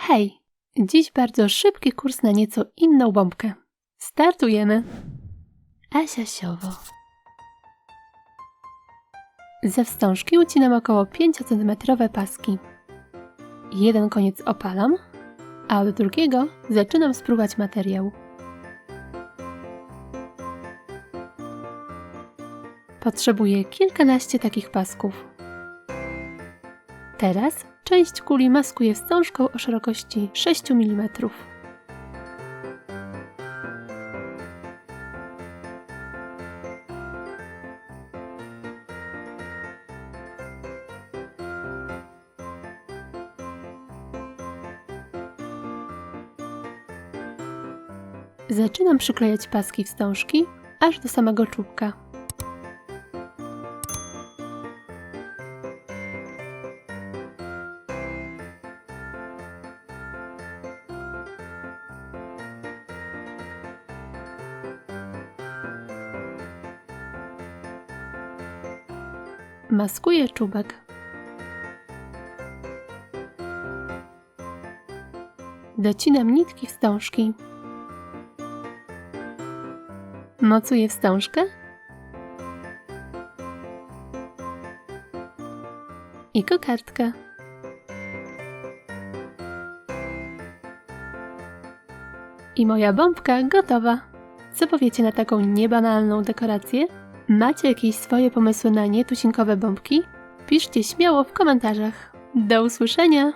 Hej! Dziś bardzo szybki kurs na nieco inną bombkę. Startujemy! Asiasiowo. Ze wstążki ucinam około 5 cm paski. Jeden koniec opalam, a od drugiego zaczynam spruwać materiał. Potrzebuję kilkanaście takich pasków. Teraz część kuli maskuję wstążką o szerokości 6 mm. Zaczynam przyklejać paski wstążki aż do samego czubka. Maskuję czubek. Docinam nitki wstążki. Mocuję wstążkę i kokardkę. I moja bombka gotowa. Co powiecie na taką niebanalną dekorację? Macie jakieś swoje pomysły na nietuzinkowe bombki? Piszcie śmiało w komentarzach. Do usłyszenia!